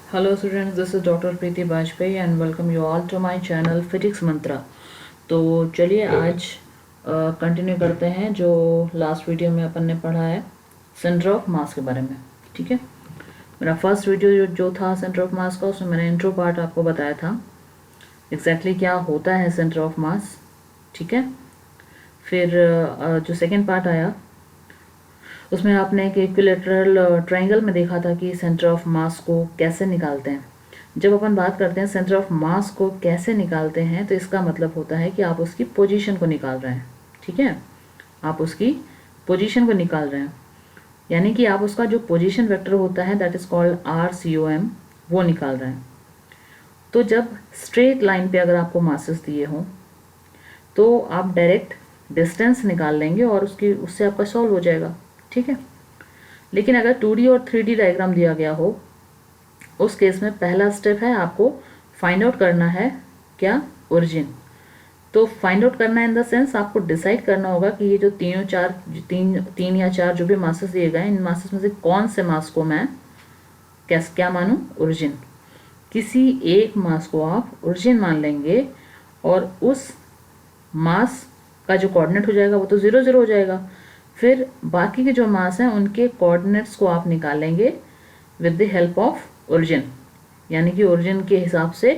Hello students, this is Dr. Preeti Bajpayee and welcome you all to my channel Physics Mantra। तो चलिए आज continue करते हैं जो लास्ट वीडियो में अपन ने पढ़ा है सेंटर ऑफ मास के बारे में। ठीक है, मेरा फर्स्ट वीडियो जो था सेंटर ऑफ मास का, उसमें मैंने इंट्रो पार्ट आपको बताया था एग्जैक्टली क्या होता है सेंटर ऑफ मास। ठीक है, फिर जो सेकेंड पार्ट आया उसमें आपने एक इक्विलेटरल ट्रायंगल में देखा था कि सेंटर ऑफ मास को कैसे निकालते हैं। जब अपन बात करते हैं सेंटर ऑफ मास को कैसे निकालते हैं तो इसका मतलब होता है कि आप उसकी पोजीशन को निकाल रहे हैं। ठीक है, आप उसकी पोजीशन को निकाल रहे हैं, यानी कि आप उसका जो पोजीशन वेक्टर होता है दैट इज़ कॉल्ड RCOM, वो निकाल रहे हैं। तो जब स्ट्रेट लाइन पे अगर आपको मासेस दिए हों तो आप डायरेक्ट डिस्टेंस निकाल लेंगे और उससे आपका सॉल्व हो जाएगा। ठीक है, लेकिन अगर 2D और 3D डायग्राम दिया गया हो उस केस में पहला स्टेप है आपको फाइंड आउट करना है क्या, ओरिजिन। तो फाइंड आउट करना इन द सेंस आपको डिसाइड करना होगा कि ये जो तीन या चार जो भी मासेस दिए गए इन मासेस में से कौन से मास को मैं क्या मानूं, ओरिजिन। किसी एक मास को आप ओरिजिन मान लेंगे और उस मास का जो कोऑर्डिनेट हो जाएगा वो तो 0 0 हो जाएगा। फिर बाकी के जो मास हैं उनके कोऑर्डिनेट्स को आप निकालेंगे with the help of origin, यानी कि ओरिजिन के हिसाब से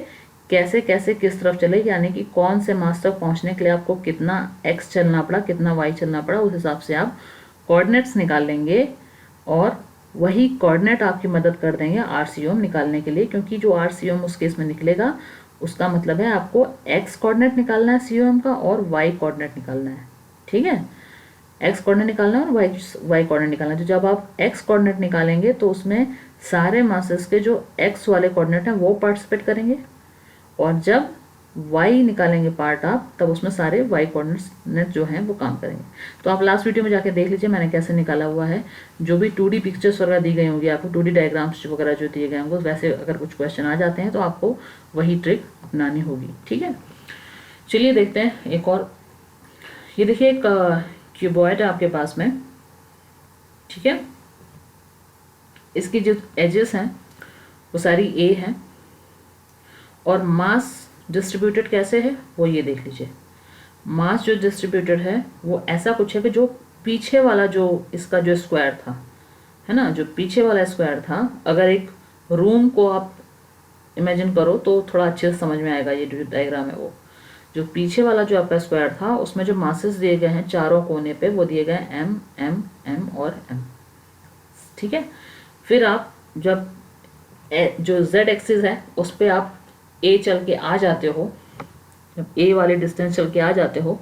कैसे कैसे किस तरफ चले, यानी कि कौन से मास तक पहुंचने के लिए आपको कितना x चलना पड़ा, कितना y चलना पड़ा, उस हिसाब से आप कोऑर्डिनेट्स निकाल लेंगे और वही कोऑर्डिनेट आपकी मदद कर देंगे RCOM निकालने के लिए, क्योंकि जो RCOM उस केस में निकलेगा उसका मतलब है आपको x कोऑर्डिनेट निकालना है COM का और y कोऑर्डिनेट निकालना है। ठीक है, x कोऑर्डिनेट निकालना है और y कोऑर्डिनेट निकालना है। तो जब आप x कोऑर्डिनेट निकालेंगे तो उसमें सारे मासेस के जो x वाले कोऑर्डिनेट हैं वो पार्टिसिपेट करेंगे, और जब y निकालेंगे पार्ट आप, तब उसमें सारे y कोऑर्डिनेट जो हैं वो काम करेंगे। तो आप लास्ट वीडियो में जाके देख लीजिए मैंने कैसे निकाला हुआ है। जो भी 2D पिक्चर्स वगैरह दी गई होंगी आपको, 2D डायग्राम्स वगैरह जो दिए गए होंगे, वैसे अगर कुछ क्वेश्चन आ जाते हैं तो आपको वही ट्रिक अपनानी होगी। ठीक है, चलिए देखते हैं एक और। ये देखिए एक क्यूबॉइड है आपके पास में। ठीक है, इसकी जो एजेस हैं वो सारी A हैं और मास डिस्ट्रीब्यूटेड कैसे है वो ये देख लीजिए। मास जो डिस्ट्रीब्यूटेड है वो ऐसा कुछ है कि जो पीछे वाला जो इसका जो स्क्वायर था, है ना, जो पीछे वाला स्क्वायर था, अगर एक रूम को आप इमेजिन करो तो थोड़ा अच्छे से समझ में आएगा। ये जो डायग्राम है वो जो पीछे वाला जो आपका स्क्वायर था उसमें जो मासेस दिए गए हैं चारों कोने पे वो दिए गए M M M और M। ठीक है, फिर आप जब जो Z एक्सिस है उस पर आप A चल के आ जाते हो, जब A वाले डिस्टेंस चल के आ जाते हो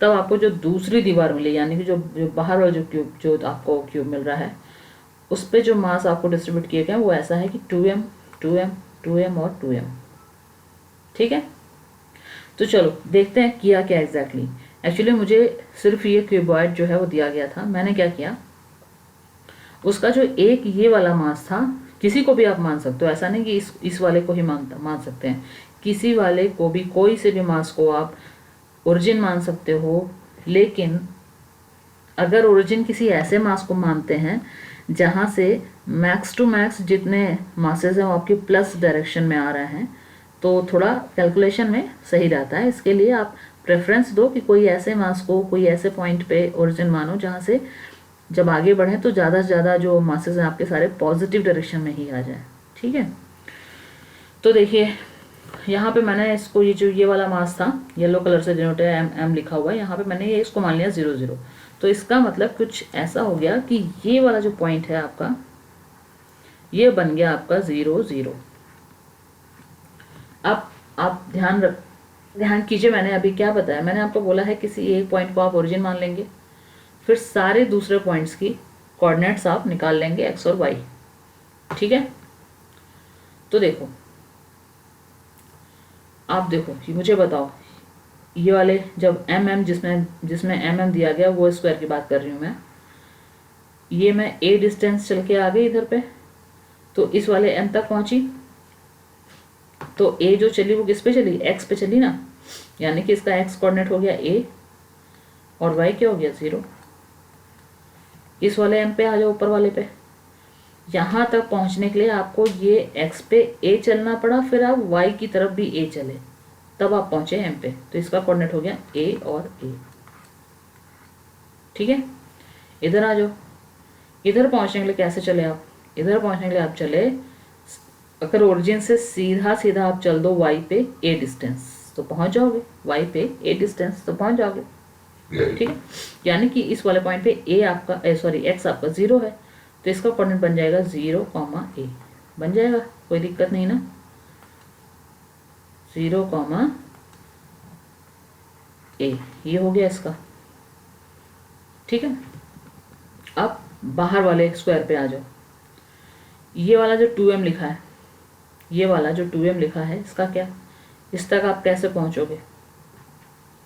तब आपको जो दूसरी दीवार मिली, यानी कि जो बाहर वाला जो क्यूब जो आपको क्यूब मिल रहा है उस पर जो मास आपको डिस्ट्रीब्यूट किए गए वो ऐसा है कि 2M 2M 2M और 2M। ठीक है, तो चलो देखते हैं किया क्या एग्जैक्टली। एक्चुअली मुझे सिर्फ ये क्यूबॉइड जो है वो दिया गया था। मैंने क्या किया, उसका जो एक ये वाला मास था, किसी को भी आप मान सकते हो, ऐसा नहीं कि इस वाले को ही मान सकते हैं, किसी वाले को भी, कोई से भी मास को आप ओरिजिन मान सकते हो। लेकिन अगर ओरिजिन किसी ऐसे मास को मानते हैं जहाँ से मैक्स टू मैक्स जितने मासेस हैं वो आपके प्लस डायरेक्शन में आ रहे हैं, तो थोड़ा कैलकुलेशन में सही रहता है। इसके लिए आप प्रेफरेंस दो कि कोई ऐसे मास को, कोई ऐसे पॉइंट पे ओरिजिन मानो जहाँ से जब आगे बढ़ें तो ज़्यादा से ज़्यादा जो मासेस हैं आपके सारे पॉजिटिव डायरेक्शन में ही आ जाए। ठीक है, तो देखिए यहाँ पे मैंने इसको, ये जो ये वाला मास था येलो कलर से डिनोट है M लिखा हुआ है, यहाँ पे मैंने ये इसको मान लिया 0 0। तो इसका मतलब कुछ ऐसा हो गया कि ये वाला जो पॉइंट है आपका ये बन गया आपका 0 0। अब आप ध्यान कीजिए, मैंने अभी क्या बताया, मैंने आपको बोला है किसी एक पॉइंट को आप ओरिजिन मान लेंगे, फिर सारे दूसरे पॉइंट्स की कोऑर्डिनेट्स आप निकाल लेंगे x और y। ठीक है, तो देखो आप देखो, ये मुझे बताओ, ये वाले जब mm जिसमें mm दिया गया वो स्क्वायर की बात कर रही हूँ मैं, ये मैं A डिस्टेंस चल के आ गई इधर पे, तो इस वाले M तक पहुंची, तो A जो चली वो किस पे चली, x पे चली ना, यानी कि इसका x कोऑर्डिनेट हो गया A और y क्या हो गया 0। इस वाले M पे आ जाओ, ऊपर वाले पे, यहाँ तक पहुँचने के लिए आपको ये x पे a चलना पड़ा, फिर आप y की तरफ भी a चले, तब आप पहुँचे m पे। तो इसका कोऑर्डिनेट हो गया a और a। ठीक है, इधर आ जाओ। इधर पहुँचने के लिए कैसे चले आप? इधर पहुँचने के लिए आप चले, अगर ओरिजिन से सीधा सीधा आप चल दो y पे a डिस्टेंस तो पहुँच जाओगे, y पे a डिस्टेंस तो पहुँच जाओगे। ठीक है, यानी कि इस वाले पॉइंट पे a आपका x आपका 0 है, तो इसका कोऑर्डिनेट बन जाएगा 0, a बन जाएगा, कोई दिक्कत नहीं ना। 0, a ये हो गया इसका। ठीक है, अब बाहर वाले स्क्वायर पे आ जाओ। ये वाला जो 2m लिखा है, ये वाला जो 2m लिखा है, इसका क्या, इस तक आप कैसे पहुंचोगे?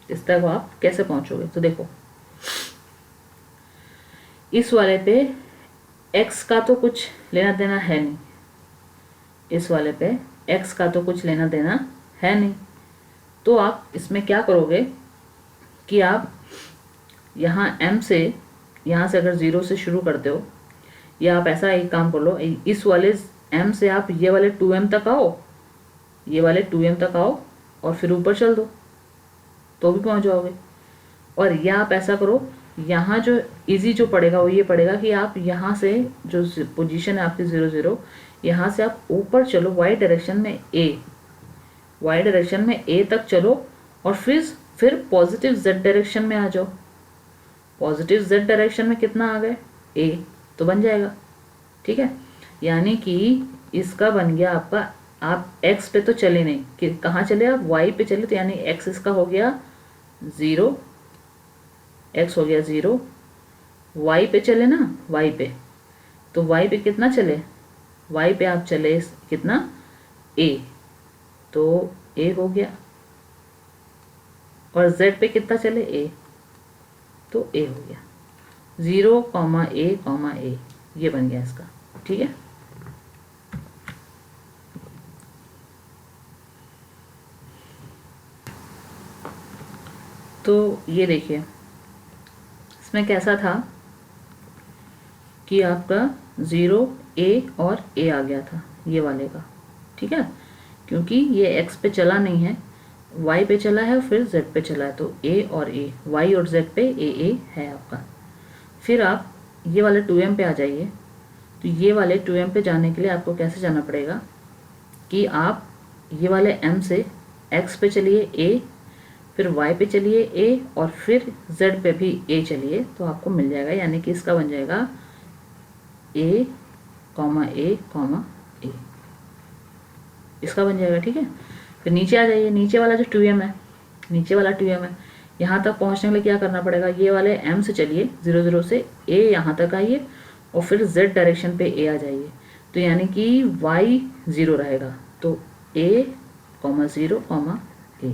इस तक आप कैसे पहुंचोगे? तो देखो, इस वाले पे x का तो कुछ लेना देना है नहीं, इस वाले पे x का तो कुछ लेना देना है नहीं। तो आप इसमें क्या करोगे कि आप यहाँ m से, यहाँ से अगर 0 से शुरू करते हो, या आप ऐसा एक काम कर लो, इस वाले m से आप ये वाले 2m तक आओ, ये वाले 2m तक आओ और फिर ऊपर चल दो तो भी पहुँच जाओगे। और या आप ऐसा करो, यहाँ जो इजी जो पड़ेगा वो ये पड़ेगा कि आप यहाँ से जो पोजीशन है आपकी 0, 0, यहाँ से आप ऊपर चलो y डायरेक्शन में y डायरेक्शन में a तक चलो और फिर पॉजिटिव z डायरेक्शन में आ जाओ। पॉजिटिव z डायरेक्शन में कितना आ गए? a, तो बन जाएगा। ठीक है, यानी कि इसका बन गया आपका, आप x पे तो चले नहीं, कि कहाँ चले आप? y पे चले, तो यानी x इसका हो गया 0, x हो गया 0, y पे चले ना, y पे, तो y पे कितना चले? y पे आप चले कितना? a, तो a हो गया। और z पे कितना चले? a, तो a हो गया। 0, a, ये बन गया इसका। ठीक है, तो ये देखिए, इसमें कैसा था कि आपका 0, a और a आ गया था ये वाले का। ठीक है, क्योंकि ये x पे चला नहीं है, y पे चला है और फिर z पे चला है, तो a और a, y और z पे a है आपका। फिर आप ये वाले 2m पे आ जाइए। तो ये वाले 2m पे जाने के लिए आपको कैसे जाना पड़ेगा कि आप ये वाले m से x पे चलिए a, फिर y पे चलिए a और फिर z पे भी a चलिए, तो आपको मिल जाएगा। यानी कि इसका बन जाएगा a, a, इसका बन जाएगा। ठीक है, फिर नीचे आ जाइए। नीचे वाला जो 2m है, नीचे वाला 2m है, यहाँ तक पहुँचने के लिए क्या करना पड़ेगा? ये वाले m से चलिए 0, 0 से a यहाँ तक आइए और फिर z डायरेक्शन पे a आ जाइए। तो यानी कि y 0 रहेगा, तो a, 0, a।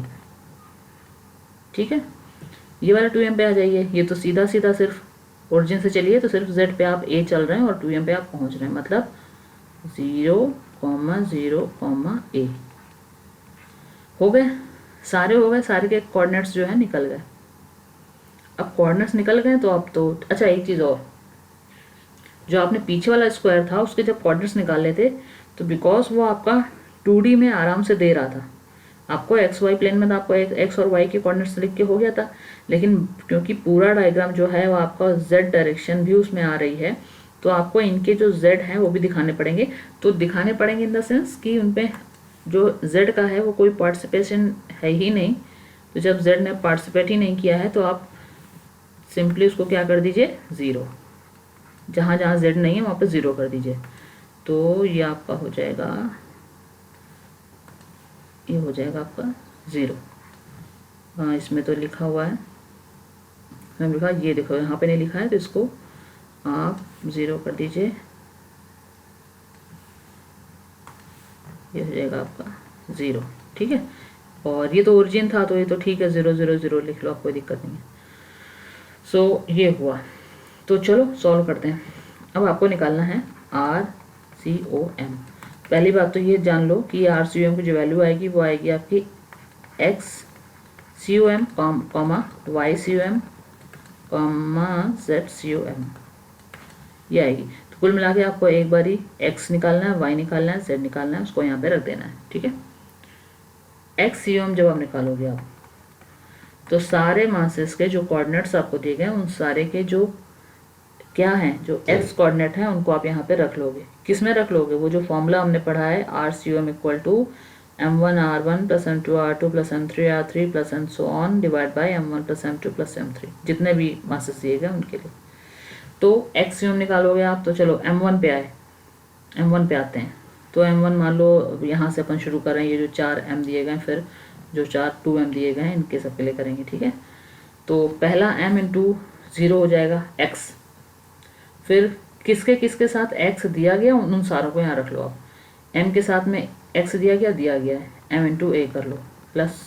ठीक है, ये वाला 2m पे आ जाइए। ये तो सीधा सीधा सिर्फ ओरिजिन से चलिए तो सिर्फ z पे आप a चल रहे हैं और 2m पे आप पहुंच रहे हैं, मतलब 0, 0, a हो गए, सारे हो गए, सारे के कोऑर्डिनेट्स जो है निकल गए। अब कोऑर्डिनेट्स निकल गए तो अब तो अच्छा, एक चीज़ और, जो आपने पीछे वाला स्क्वायर था उसके जब कोऑर्डिनेट्स निकाले थे, तो बिकॉज वो आपका 2D में आराम से दे रहा था, आपको एक्स वाई प्लेन में तो आपको एक्स और वाई के कोऑर्डिनेट्स लिख के हो गया था, लेकिन क्योंकि पूरा डायग्राम जो है वो आपका जेड डायरेक्शन भी उसमें आ रही है, तो आपको इनके जो जेड हैं वो भी दिखाने पड़ेंगे। तो दिखाने पड़ेंगे इन द सेंस कि उन पे जो जेड का है वो कोई पार्टिसिपेशन है ही नहीं। तो जब जेड ने पार्टिसिपेट ही नहीं किया है तो आप सिंपली उसको क्या कर दीजिए? 0। जहाँ जहाँ जेड नहीं है वहाँ पे 0 कर दीजिए। तो ये आपका हो जाएगा, ये हो जाएगा आपका 0। हाँ, इसमें तो लिखा हुआ है, मैंने लिखा, ये देखो यहाँ पे नहीं लिखा है, तो इसको आप 0 कर दीजिए, ये हो जाएगा आपका 0। ठीक है, और ये तो ओरिजिन था तो ये तो ठीक है, 0, 0, 0 लिख लो, आप कोई दिक्कत नहीं है। सो ये हुआ। तो चलो सॉल्व करते हैं। अब आपको निकालना है RCOM। पहली बात तो ये जान लो कि RCOM की जो वैल्यू आएगी वो आएगी आपकी XCOM, YCOM, ZCOM, ये आएगी। तो कुल मिला के आपको एक बारी x निकालना है, y निकालना है, z निकालना है, उसको यहाँ पे रख देना है। ठीक है, x COM जब आप निकालोगे आप, तो सारे मासेस के जो कोऑर्डिनेट्स आपको दिए गए उन सारे के जो क्या हैं, जो x कोऑर्डिनेट हैं, उनको आप यहाँ पे रख लोगे। किस में रख लोगे? वो जो फॉर्मूला हमने पढ़ा है RCOM equal to M1R1 plus M2R2 plus M3R3 plus and so on divide by M1 plus M2 plus M3, जितने भी मासेस दिए गए उनके लिए। तो x COM निकालोगे आप, तो चलो M1 पे M1 पे आते हैं। तो M1 मान लो यहाँ से अपन शुरू कर रहे हैं, ये जो 4 M दिए गए, फिर जो 2M दिए गए हैं, इनके सब के लिए करेंगे। ठीक है, तो पहला M इंटू 0 हो जाएगा x, फिर किसके साथ x दिया गया उन सारों को यहाँ रख लो आप। m के साथ में x दिया है m इंटू a कर लो, प्लस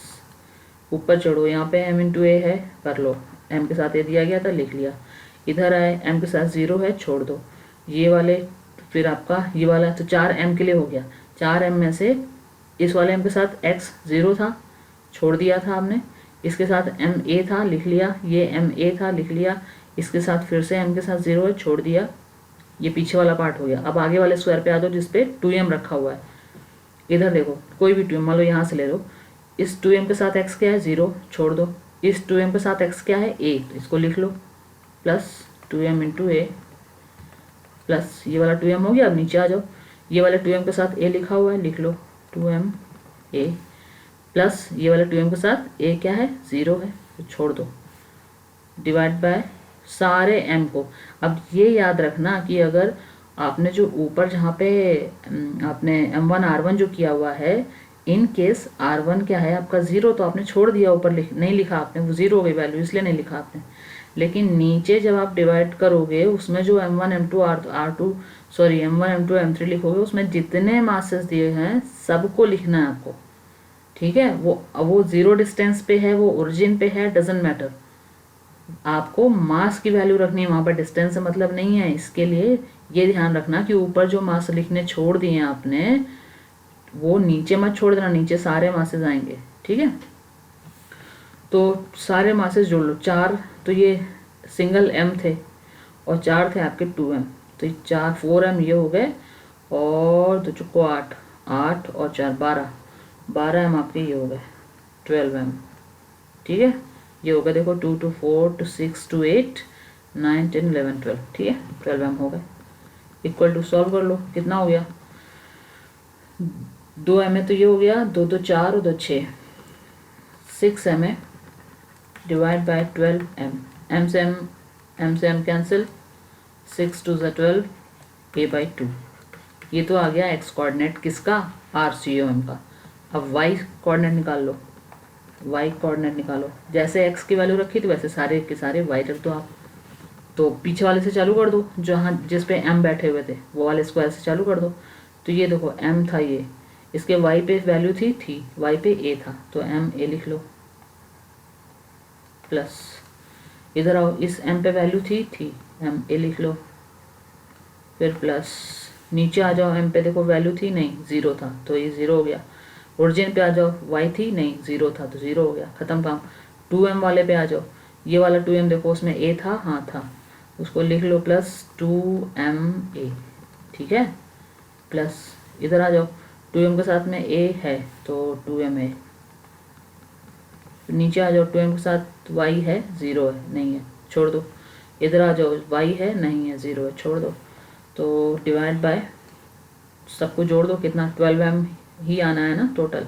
ऊपर चढ़ो, यहाँ पे m इंटू a है, कर लो, m के साथ a दिया गया था, लिख लिया। इधर आए, m के साथ 0 है, छोड़ दो, ये वाले, फिर आपका ये वाला, तो 4m के लिए हो गया। 4m में से इस वाले m के साथ x 0 था, छोड़ दिया था आपने, इसके साथ m a था, लिख लिया, ये m a था, लिख लिया, इसके साथ फिर से m के साथ 0 है, छोड़ दिया, ये पीछे वाला पार्ट हो गया। अब आगे वाले स्क्वायर पे आ जाओ जिसपे 2m रखा हुआ है। इधर देखो, कोई भी 2m मान लो यहाँ से ले लो, इस 2m के साथ x क्या है 0, छोड़ दो, इस 2m के साथ x क्या है a, तो इसको लिख लो, plus 2m into a, plus ये वाला 2m हो गया। अब नीचे आ जाओ, ये वाले 2m के साथ a लिखा हुआ है, लिख लो 2m a, प्लस ये वाले 2m के साथ a क्या है 0 है, तो छोड़ दो, डिवाइड बाय सारे m को। अब ये याद रखना कि अगर आपने जो ऊपर जहाँ पे आपने M1 R1 जो किया हुआ है, इन केस R1 क्या है आपका 0, तो आपने छोड़ दिया, ऊपर नहीं लिखा आपने, वो 0 हो गई वैल्यू, इसलिए नहीं लिखा आपने। लेकिन नीचे जब आप डिवाइड करोगे, उसमें जो M1 M2 R2 sorry M1 M2 M3 लिखोगे, उसमें जितने मासेस दिए हैं सबको लिखना है आपको। ठीक है, वो 0 डिस्टेंस पे है, वो ओरिजिन पे है, डजेंट मैटर, आपको मास की वैल्यू रखनी है, वहाँ पर डिस्टेंस से मतलब नहीं है। इसके लिए ये ध्यान रखना कि ऊपर जो मास लिखने छोड़ दिए हैं आपने, वो नीचे मत छोड़ देना, नीचे सारे मासेस आएंगे। ठीक है, तो सारे मासेस जोड़ लो, 4 तो ये सिंगल m थे और 4 थे आपके 2m, तो 4m ये हो गए, और 2 चुको 8 और 4 12m आपके ये हो गए 12m। ठीक है, ये हो गया, देखो 2 to 4 to 6 to 8 9 10 11 12, ठीक है 12m हो गए। इक्वल टू सॉल्व कर लो, कितना हो गया, 2m है तो ये हो गया 2 2 4 और 2 6, 6m है, डिवाइड बाय 12m, m से m कैंसिल, 6 2 12 a/2। ये तो आ गया x कोऑर्डिनेट किसका, RCOM का। अब y कोऑर्डिनेट निकाल लो, y कोऑर्डिनेट निकालो, जैसे x की वैल्यू रखी थी वैसे सारे के सारे y रख दो आप। तो पीछे वाले से चालू कर दो, जहाँ जिस पे m बैठे हुए थे वो वाले स्क्वायर से चालू कर दो। तो ये देखो m था, ये इसके y पे वैल्यू थी y पे a था, तो m a लिख लो, प्लस इधर आओ, इस m पे वैल्यू थी m a लिख लो, फिर प्लस नीचे आ जाओ, m पे देखो वैल्यू थी नहीं 0 था, तो ये 0 हो गया। ओरिजिन पे आ जाओ, y थी नहीं 0 था, तो 0 हो गया, खत्म काम। 2m वाले पे आ जाओ, ये वाला 2m देखो उसमें a था, हाँ था, उसको लिख लो, प्लस 2ma, ठीक है, प्लस इधर आ जाओ, 2m के साथ में a है तो 2ma, नीचे आ जाओ, 2m के साथ y है 0 है, नहीं है, छोड़ दो, इधर आ जाओ, y है नहीं है 0 है, छोड़ दो, तो डिवाइड बाय सबको जोड़ दो, कितना 12m ही आना है ना टोटल,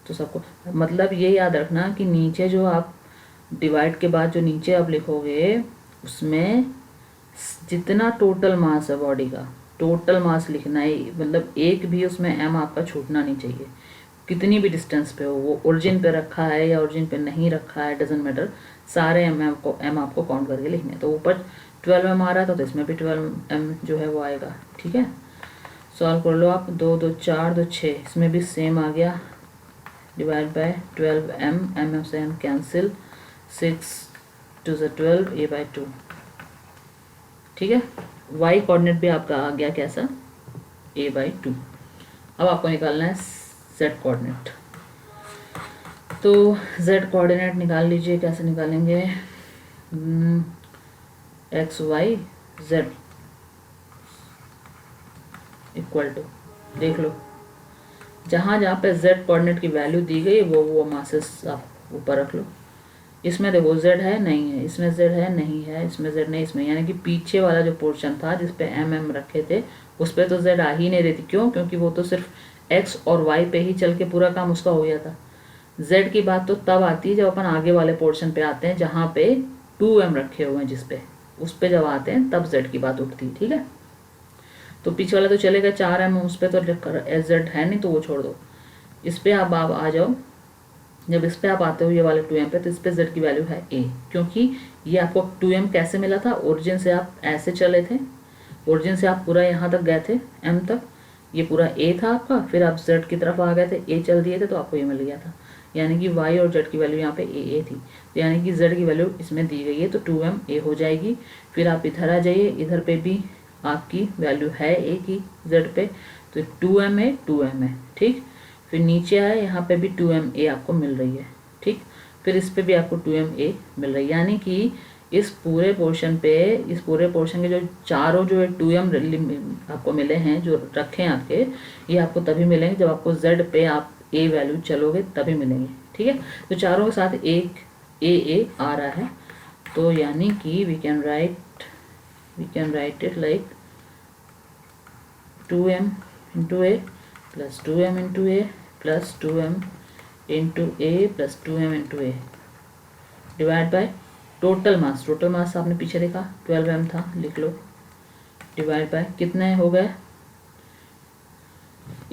तो सबको, मतलब ये याद रखना कि नीचे जो आप डिवाइड के बाद जो नीचे आप लिखोगे, उसमें जितना टोटल मास है बॉडी का, टोटल मास लिखना है, मतलब एक भी उसमें m आपका छूटना नहीं चाहिए, कितनी भी डिस्टेंस पे हो, वो ओरिजिन पे रखा है या ओरिजिन पे नहीं रखा है, डजेंट मैटर, सारे m आपको काउंट करके लिखने। तो ऊपर 12m आ रहा था तो इसमें भी 12m जो है वो आएगा। ठीक है, सॉल्व कर लो आप, 2 2 4 2 6, इसमें भी सेम आ गया, डिवाइड बाय 12m, m से m कैंसिल, 6 2 12 a/2। ठीक है, y कोऑर्डिनेट भी आपका आ गया कैसा, a/2। अब आपको निकालना है z कोऑर्डिनेट, तो z कोऑर्डिनेट निकाल लीजिए, कैसे निकालेंगे, x y z, equal to, देख लो जहाँ जहाँ पे z कोऑर्डिनेट की वैल्यू दी गई वो मासेस आप ऊपर रख लो। इसमें देखो z है नहीं है, इसमें z है नहीं है, इसमें z नहीं, इसमें, यानी कि पीछे वाला जो पोर्शन था जिस पे mm रखे थे उस पर तो z आ ही नहीं रही थी। क्यों? क्योंकि वो तो सिर्फ x और y पे ही चल के पूरा काम उसका हो गया था। z की बात तो तब आती है जब अपन आगे वाले पोर्शन पे आते हैं जहाँ पे 2m रखे हुए हैं, जिस पे उस पे जब आते हैं तब z की बात उठती है। ठीक है, तो पीछे वाला तो चलेगा 4m, उस पर तो z है नहीं तो वो छोड़ दो। इस पे आप आ जाओ, जब इस पे आप आते हो ये वाले 2m पे, तो इस पे z की वैल्यू है a, क्योंकि ये आपको 2m कैसे मिला था? ओरिजिन से आप ऐसे चले थे, ओरिजिन से आप पूरा यहाँ तक गए थे m तक, ये पूरा a था आपका, फिर आप z की तरफ आ गए थे, a चल दिए थे तो आपको ये मिल गया था। यानी कि y और z की वैल्यू यहाँ पे a थी, तो यानी कि z की वैल्यू इसमें दी गई है तो 2m a हो जाएगी। फिर आप इधर आ जाइए, इधर पे भी आपकी वैल्यू है a की z पे, तो 2m है। ठीक, फिर नीचे आए, यहाँ पे भी 2m a आपको मिल रही है। ठीक, फिर इस पे भी आपको 2m a मिल रही है, यानी कि इस पूरे पोर्शन के जो चारों जो 2m आपको मिले हैं, जो रखे हैं आपके, ये आपको तभी मिलेंगे जब आपको z पे आप a वैल्यू चलोगे तभी मिलेंगे। ठीक है, तो चारों के साथ एक a आ रहा है, तो यानी कि we can write it like 2m into a plus 2m into a plus 2m into a plus 2m into a divide by total mass आपने पीछे देखा 12m था, लिख लो, डिवाइड बाय कितने हो गए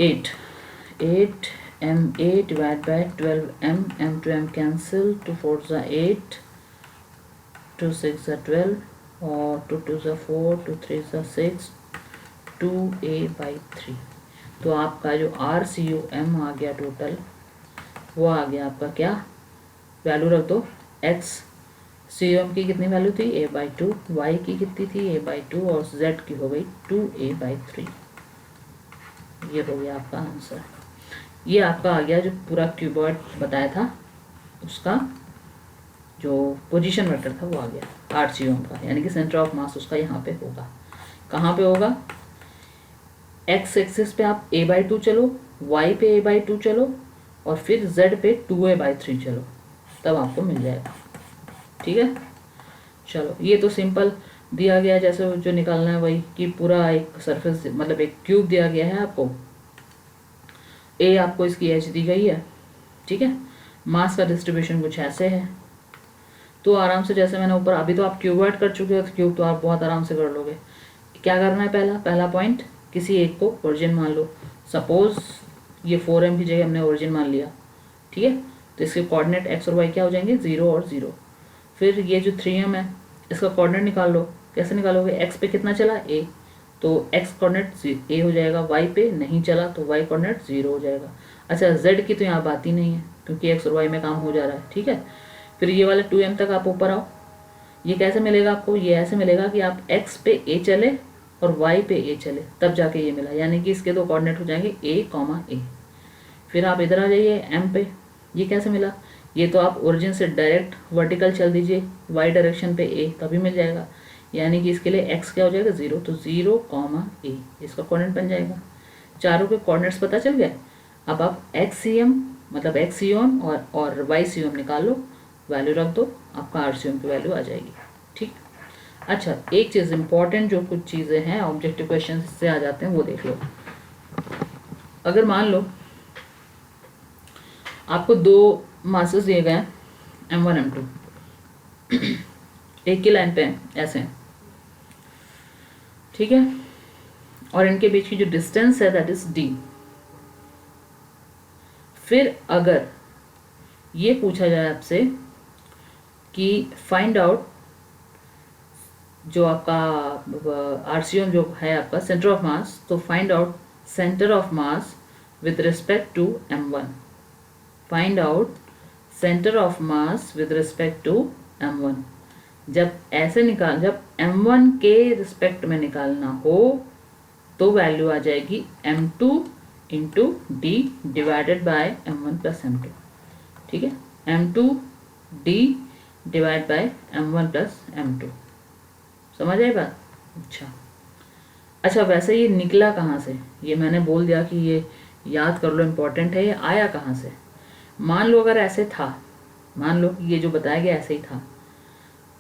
8ma divide by 12m, m to m cancel, 2 4 ज़ा 8, 2 6 ज़ा 12 और 2 2 ज़ा 4, 2 3 ज़ा 6, 2a/3। तो आपका जो RCOM आ गया टोटल, वो आ गया आपका क्या, वैल्यू रख दो, x COM की कितनी वैल्यू थी a/2, y की कितनी थी a/2 और z की हो गई 2a/3। ये हो गया आपका आंसर। ये आपका आ गया जो पूरा क्यूबॉइड बताया था, उसका जो पोजीशन वेक्टर था वो आ गया RCOM का, यानी कि सेंटर ऑफ मास उसका यहाँ पे होगा। कहाँ पे होगा? x एक्सिस पे आप a/2 चलो, y पे a/2 चलो और फिर z पे 2a/3 चलो, तब आपको मिल जाएगा। ठीक है, चलो ये तो सिंपल दिया गया, जैसे जो निकालना है वही, कि पूरा एक सरफेस मतलब एक क्यूब दिया गया है आपको, a आपको इसकी एज दी गई है। ठीक है, मास का डिस्ट्रीब्यूशन कुछ ऐसे है, तो आराम से जैसे मैंने ऊपर, अभी तो आप क्यूबॉइड कर चुके हो तो क्यूब तो आप बहुत आराम से कर लोगे। क्या करना है? पहला पॉइंट, किसी एक को ओरिजिन मान लो, सपोज ये 4m की जगह हमने ओरिजिन मान लिया। ठीक है, तो इसके कोऑर्डिनेट x और y क्या हो जाएंगे 0 और 0। फिर ये जो 3m है इसका कोऑर्डिनेट निकाल लो। कैसे निकालोगे? x पे कितना चला a, तो x कोऑर्डिनेट a हो जाएगा, y पे नहीं चला तो y कोऑर्डिनेट 0 हो जाएगा। अच्छा, z की तो यहाँ बात ही नहीं है क्योंकि x और y में काम हो जा रहा है। ठीक है, फिर ये वाले 2m तक आप ऊपर आओ। ये कैसे मिलेगा आपको? ये ऐसे मिलेगा कि आप x पे a चले और y पे a चले, तब जाके ये मिला, यानी कि इसके दो कोऑर्डिनेट हो जाएंगे a, फिर आप इधर आ जाइए m पे। ये कैसे मिला? ये तो आप ओरिजिन से डायरेक्ट वर्टिकल चल दीजिए y डायरेक्शन पे a, तभी मिल जाएगा, यानी कि इसके लिए x क्या हो जाएगा 0, तो 0, a इसका कोऑर्डिनेट बन जाएगा। चारों के कोऑर्डिनेट्स पता चल गए। अब आप XCM मतलब XCOM और YCOM निकाल लो, वैल्यू रख दो, आपका RCOM की वैल्यू आ जाएगी। ठीक, अच्छा एक चीज़ इंपॉर्टेंट, जो कुछ चीज़ें हैं ऑब्जेक्टिव क्वेश्चन से आ जाते हैं, वो देख लो। अगर मान लो आपको दो मासेस दिए गए हैं M1 M2 एक ही लाइन पे हैं ऐसे हैं। ठीक है, और इनके बीच की जो डिस्टेंस है दैट इज d। फिर अगर ये पूछा जाए आपसे कि फाइंड आउट जो आपका RCOM जो है आपका सेंटर ऑफ मास, तो find out centre of mass with respect to M1, find out centre of mass with respect to M1। जब M1 के रिस्पेक्ट में निकालना हो तो वैल्यू आ जाएगी M2 into D divided by M1 plus M2। ठीक है, M2 D divide by M1 plus M2। समझ आई बात? अच्छा, वैसे ये निकला कहाँ से, ये मैंने बोल दिया कि ये याद कर लो, इम्पोर्टेंट है। ये आया कहाँ से? मान लो अगर ऐसे था, मान लो कि ये जो बताया गया ऐसे ही था,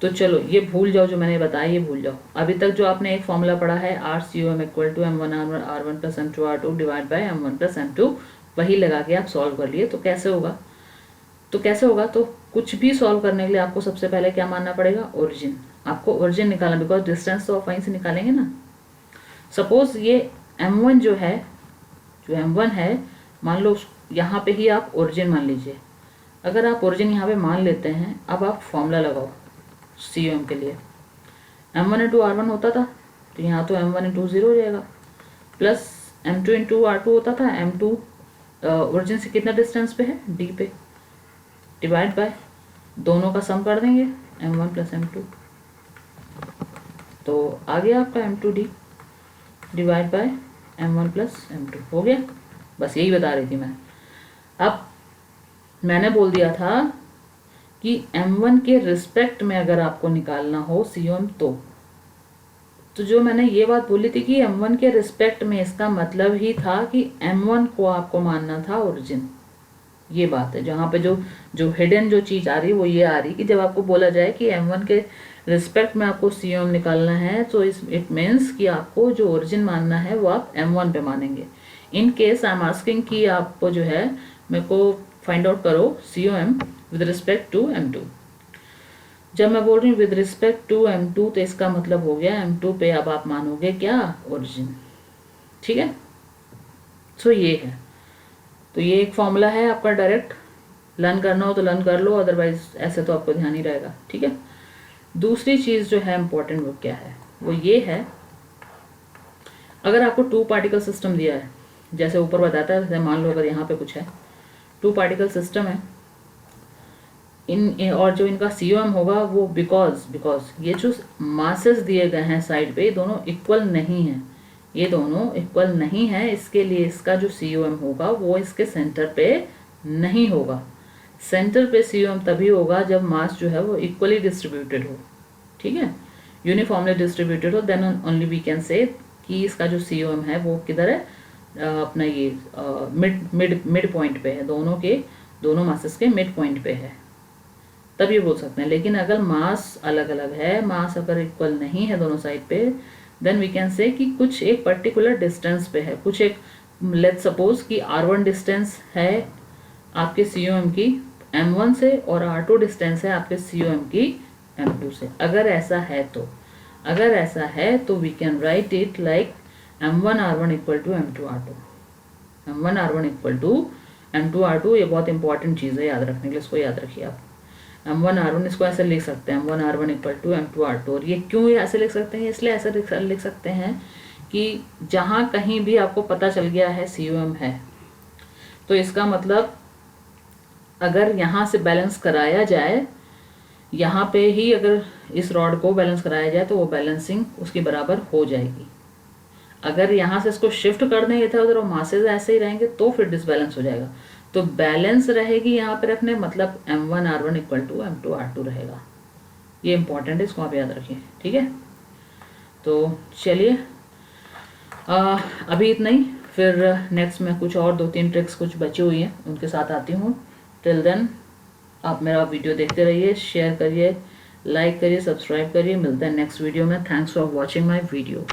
तो चलो ये भूल जाओ, जो मैंने बताया ये भूल जाओ। अभी तक जो आपने एक फॉर्मूला पढ़ा है RCOM equal to M1 plus M2 divide by M1 plus M2, वही लगा के आप सॉल्व कर लिए। तो कैसे होगा, तो कुछ भी सॉल्व करने के लिए आपको सबसे पहले क्या मानना पड़ेगा? ओरिजिन। आपको ओरिजिन निकालना, बिकॉज डिस्टेंस तो आप वहीं से निकालेंगे ना। सपोज ये M1 जो है, जो M1 है, मान लो यहाँ पे ही आप ओरिजिन मान लीजिए। अगर आप ओरिजिन यहाँ पे मान लेते हैं, अब आप फॉर्मूला लगाओ COM के लिए। M1 इंटू R1 होता था, तो यहाँ तो M1 इंटू 0 हो जाएगा, प्लस M2 इंटू R2 होता था। M2 ओरिजिन से कितना डिस्टेंस पे है? D पे, डिवाइड बाय दोनों का सम कर देंगे, M1 प्लस M2, तो आ गया आपका M2D divide by M1 plus M2 हो गया। बस यही बता रही थी मैं। अब मैंने बोल दिया था कि M1 के रिस्पेक्ट में अगर आपको निकालना हो COM, तो जो मैंने ये बात बोली थी कि M1 के रिस्पेक्ट में, इसका मतलब ही था कि M1 को आपको मानना था ओरिजिन। ये बात है, जहाँ पे जो जो हिडन जो चीज़ आ रही वो ये आ रही कि जब आपको बोला जाए कि M1 के रिस्पेक्ट में आपको COM निकालना है, तो इट मीन्स कि आपको जो ओरिजिन मानना है वो आप M1 पे मानेंगे। In case I am asking कि आपको जो है मेरे को फाइंड आउट करो COM with respect to M2। जब मैं बोल रही हूँ विद रिस्पेक्ट टू M2, तो इसका मतलब हो गया M2 पे अब आप मानोगे क्या? ओरिजिन। ठीक है, सो ये है। तो ये एक फॉर्मूला है आपका, डायरेक्ट लर्न करना हो तो लर्न कर लो, अदरवाइज ऐसे तो आपको ध्यान ही रहेगा। ठीक है, दूसरी चीज़ जो है इम्पोर्टेंट वो क्या है? वो ये है, अगर आपको 2 पार्टिकल सिस्टम दिया है, जैसे ऊपर बताता है, जैसे मान लो अगर यहाँ पे कुछ है 2 पार्टिकल सिस्टम है, और जो इनका COM होगा वो बिकॉज ये जो मासेस दिए गए हैं साइड पे, ये दोनों इक्वल नहीं है, ये दोनों इक्वल नहीं है। इसके लिए इसका जो COM होगा वो इसके सेंटर पे नहीं होगा। सेंटर पे COM तभी होगा जब मास जो है वो इक्वली डिस्ट्रीब्यूटेड हो। ठीक है, यूनिफॉर्मली डिस्ट्रीब्यूटेड हो, then only we can say कि इसका जो COM है वो किधर है, अपना ये मिड पॉइंट पे है, दोनों मासेस के मिड पॉइंट पे है, तब ये बोल सकते हैं। लेकिन अगर मास अलग अलग है, मास अगर इक्वल नहीं है दोनों साइड पे, देन वी कैन से कि कुछ एक पर्टिकुलर डिस्टेंस पे है, कुछ एक, लेट्स सपोज कि R1 डिस्टेंस है आपके COM की M1 से, और R2 डिस्टेंस है आपके COM की M2 से। अगर ऐसा है तो we can write it like M1 R1 equal to M2 R2, M1 R1 equal to M2 R2। ये बहुत इंपॉर्टेंट चीज़ है याद रखने के लिए, इसको याद रखिए आप। M1 R1 इसको ऐसे लिख सकते हैं, M1 R1 equal to M2 R2। और ये क्यों ये ऐसे लिख सकते हैं? इसलिए ऐसे लिख सकते हैं कि जहाँ कहीं भी आपको पता चल गया है COM है, तो इसका मतलब अगर यहाँ से बैलेंस कराया जाए, यहाँ पे ही अगर इस रॉड को बैलेंस कराया जाए, तो वो बैलेंसिंग उसकी बराबर हो जाएगी। अगर यहाँ से इसको शिफ्ट कर दें इधर उधर और मासेज ऐसे ही रहेंगे, तो फिर डिसबैलेंस हो जाएगा। तो बैलेंस रहेगी यहाँ पे रखने, मतलब M1 R1 equal to M2 R2 रहेगा। ये इंपॉर्टेंट है, इसको आप याद रखिए। ठीक है, तो चलिए अभी इतना ही, फिर नेक्स्ट में कुछ और 2-3 ट्रिक्स कुछ बची हुई हैं उनके साथ आती हूँ। टिल देन आप मेरा वीडियो देखते रहिए, शेयर करिए, लाइक करिए, सब्सक्राइब करिए। मिलते हैं नेक्स्ट वीडियो में। Thanks for watching my video.